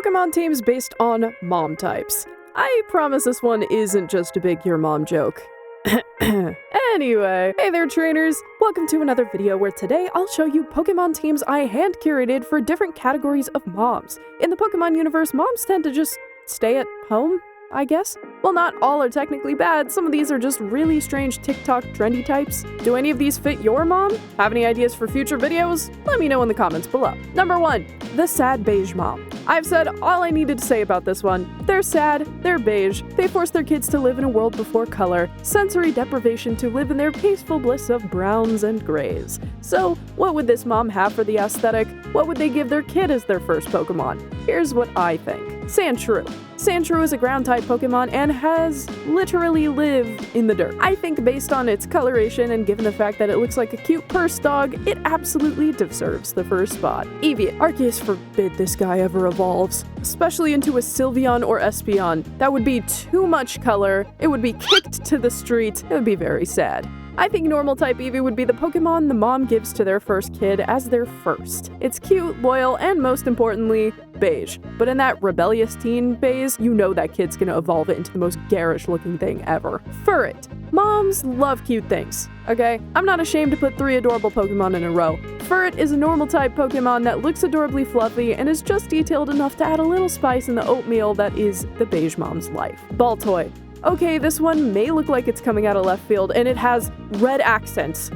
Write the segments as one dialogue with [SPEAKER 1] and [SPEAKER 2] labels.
[SPEAKER 1] Pokemon teams based on mom types. I promise this one isn't just a big your mom joke. Anyway, hey there trainers! Welcome to another video where today I'll show you Pokemon teams I hand-curated for different categories of moms. In the Pokemon universe, moms tend to just stay at home, I guess? Well, not all are technically bad, some of these are just really strange TikTok trendy types. Do any of these fit your mom? Have any ideas for future videos? Let me know in the comments below. Number 1. The sad beige mom. I've said all I needed to say about this one. They're sad, they're beige, they force their kids to live in a world before color, sensory deprivation to live in their peaceful bliss of browns and grays. So, what would this mom have for the aesthetic? What would they give their kid as their first Pokemon? Here's what I think. Sandshrew. Sandshrew is a ground-type Pokemon and has literally lived in the dirt. I think based on its coloration and given the fact that it looks like a cute purse dog, it absolutely deserves the first spot. Eevee. Arceus forbid this guy ever evolves, especially into a Sylveon or Espeon. That would be too much color, it would be kicked to the street, it would be very sad. I think normal-type Eevee would be the Pokemon the mom gives to their first kid as their first. It's cute, loyal, and most importantly, beige. But in that rebellious teen phase, you know that kid's gonna evolve it into the most garish-looking thing ever. Furret. Moms love cute things, okay? I'm not ashamed to put 3 adorable Pokemon in a row. Furret is a normal-type Pokemon that looks adorably fluffy and is just detailed enough to add a little spice in the oatmeal that is the beige mom's life. Baltoy. Okay, this one may look like it's coming out of left field, and it has red accents.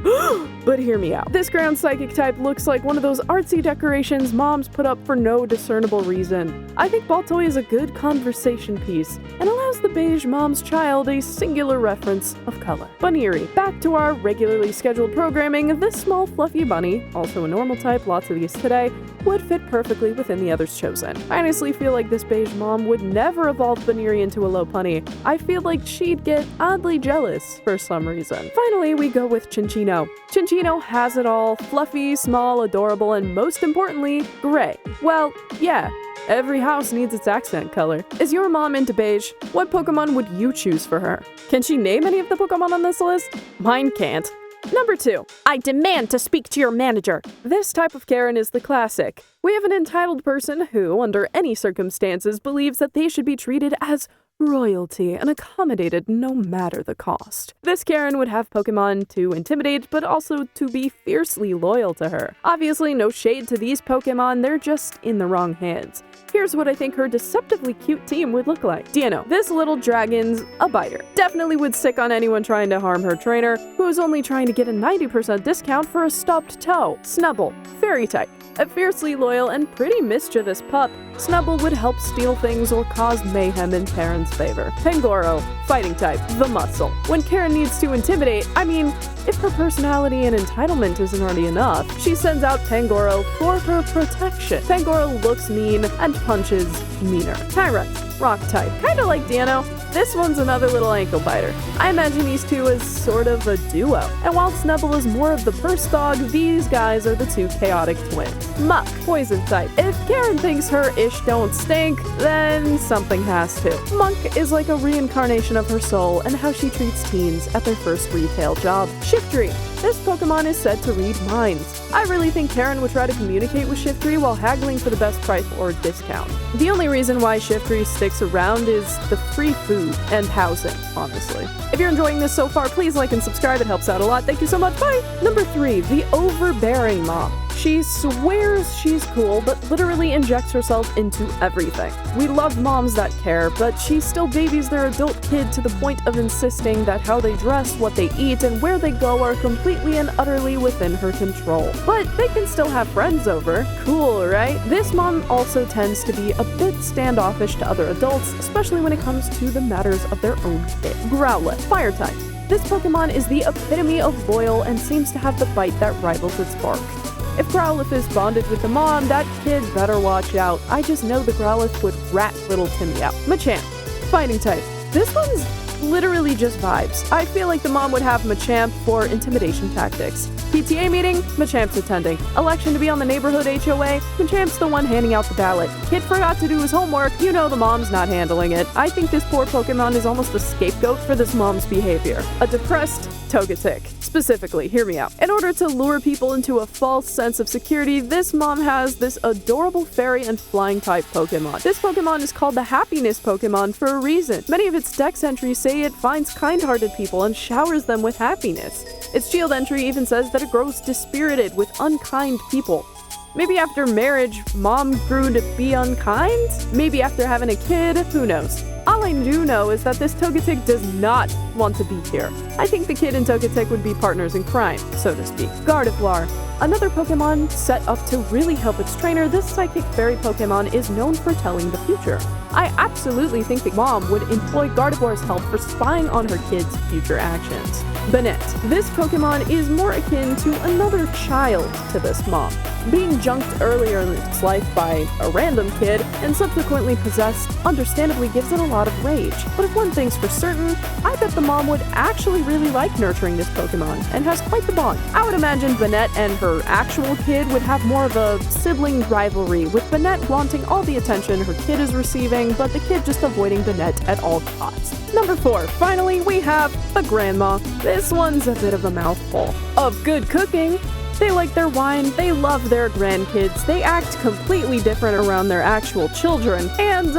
[SPEAKER 1] But hear me out. This ground psychic type looks like one of those artsy decorations moms put up for no discernible reason. I think Baltoy is a good conversation piece, and allows the beige mom's child a singular reference of color. Buneary. Back to our regularly scheduled programming, this small fluffy bunny, also a normal type, lots of these today, would fit perfectly within the others chosen. I honestly feel like this beige mom would never evolve Buneary into a Lopunny. I feel like she'd get oddly jealous for some reason. Finally, we go with Chinchino. Chinchino has it all, fluffy, small, adorable, and most importantly, gray. Well, yeah, every house needs its accent color. Is your mom into beige? What Pokemon would you choose for her? Can she name any of the Pokemon on this list? Mine can't. Number 2. I demand to speak to your manager. This type of Karen is the classic. We have an entitled person who, under any circumstances, believes that they should be treated as royalty and accommodated no matter the cost. This Karen would have Pokemon to intimidate, but also to be fiercely loyal to her. Obviously, no shade to these Pokemon, they're just in the wrong hands. Here's what I think her deceptively cute team would look like. Deino. This little dragon's a biter. Definitely would sick on anyone trying to harm her trainer, who is only trying to get a 90% discount for a stopped toe. Snubbull. Fairy type. A fiercely loyal and pretty mischievous pup, Snubbull would help steal things or cause mayhem in Karen's favor. Pangoro. Fighting type. The muscle. When Karen needs to intimidate, I mean, if her personality and entitlement isn't already enough, she sends out Pangoro for her protection. Pangoro looks mean and punches meaner. Tyrant. Rock type. Kinda like Deino. This one's another little ankle biter. I imagine these two as sort of a duo. And while Snubbull is more of the purse dog, these guys are the 2 chaotic twins. Muck. Poison type. If Karen thinks her ish don't stink, then something has to. Monk is like a reincarnation of her soul and how she treats teens at their first retail job. Shiftry. This Pokemon is said to read minds. I really think Karen would try to communicate with Shiftry while haggling for the best price or discount. The only reason why Shiftry sticks around is the free food and housing, honestly. If you're enjoying this so far, please like and subscribe, it helps out a lot. Thank you so much, bye! Number 3, the overbearing mom. She swears she's cool, but literally injects herself into everything. We love moms that care, but she still babies their adult kid to the point of insisting that how they dress, what they eat, and where they go are completely and utterly within her control. But they can still have friends over. Cool, right? This mom also tends to be a bit standoffish to other adults, especially when it comes to the matters of their own kid. Growlithe. Fire type. This Pokemon is the epitome of loyal and seems to have the bite that rivals its bark. If Growlithe is bonded with the mom, that kid better watch out. I just know the Growlithe would rat little Timmy out. Machamp. Fighting type. This one's literally just vibes. I feel like the mom would have Machamp for intimidation tactics. PTA meeting, Machamp's attending. Election to be on the neighborhood HOA, Machamp's the one handing out the ballot. Kid forgot to do his homework, you know the mom's not handling it. I think this poor Pokemon is almost a scapegoat for this mom's behavior. A depressed Togetic. Specifically, hear me out. In order to lure people into a false sense of security, this mom has this adorable fairy and flying type Pokemon. This Pokemon is called the Happiness Pokemon for a reason. Many of its dex entries say it finds kind-hearted people and showers them with happiness. Its shield entry even says that it grows dispirited with unkind people. Maybe after marriage, mom grew to be unkind? Maybe after having a kid? Who knows? All I do know is that this Togetic does not want to be here. I think the kid and Togetic would be partners in crime, so to speak. Gardevoir. Another Pokemon set up to really help its trainer, this psychic fairy Pokemon is known for telling the future. I absolutely think that mom would employ Gardevoir's help for spying on her kid's future actions. Banette. This Pokemon is more akin to another child to this mom. Being junked earlier in its life by a random kid and subsequently possessed understandably gives it a lot of rage. But if one thing's for certain, I bet the mom would actually really like nurturing this Pokemon and has quite the bond. I would imagine Banette and her actual kid would have more of a sibling rivalry, with Banette wanting all the attention her kid is receiving, but the kid just avoiding Banette at all costs. Number 4. Finally, we have the Grandma. This one's a bit of a mouthful. Of good cooking. They like their wine, they love their grandkids, they act completely different around their actual children, and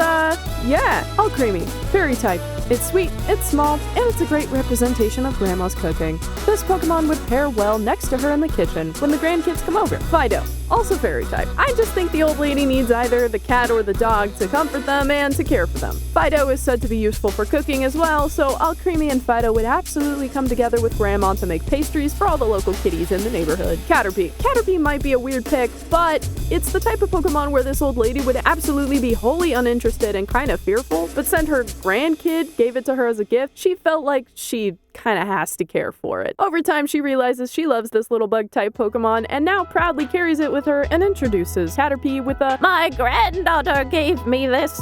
[SPEAKER 1] yeah, all creamy, fairy type. It's sweet, it's small, and it's a great representation of Grandma's cooking. This Pokemon would pair well next to her in the kitchen when the grandkids come over. Fido, also fairy type. I just think the old lady needs either the cat or the dog to comfort them and to care for them. Fido is said to be useful for cooking as well, so Alcremie and Fido would absolutely come together with Grandma to make pastries for all the local kitties in the neighborhood. Caterpie. Caterpie might be a weird pick, but it's the type of Pokemon where this old lady would absolutely be wholly uninterested and kind of fearful, but since her grandkid gave it to her as a gift, she felt like she kind of has to care for it. Over time, she realizes she loves this little bug-type Pokemon and now proudly carries it with her and introduces Caterpie with a "My granddaughter gave me this"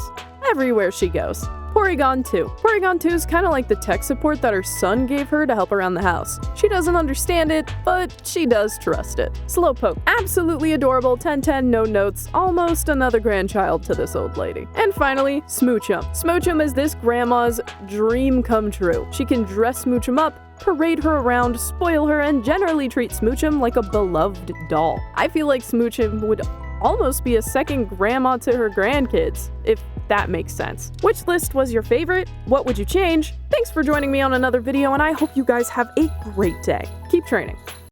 [SPEAKER 1] everywhere she goes. Porygon 2. Porygon 2 is kind of like the tech support that her son gave her to help around the house. She doesn't understand it, but she does trust it. Slowpoke. Absolutely adorable, 10-10, no notes, almost another grandchild to this old lady. And finally, Smoochum. Smoochum is this grandma's dream come true. She can dress Smoochum up, parade her around, spoil her, and generally treat Smoochum like a beloved doll. I feel like Smoochum would almost be a second grandma to her grandkids, if that makes sense. Which list was your favorite? What would you change? Thanks for joining me on another video, and I hope you guys have a great day. Keep training.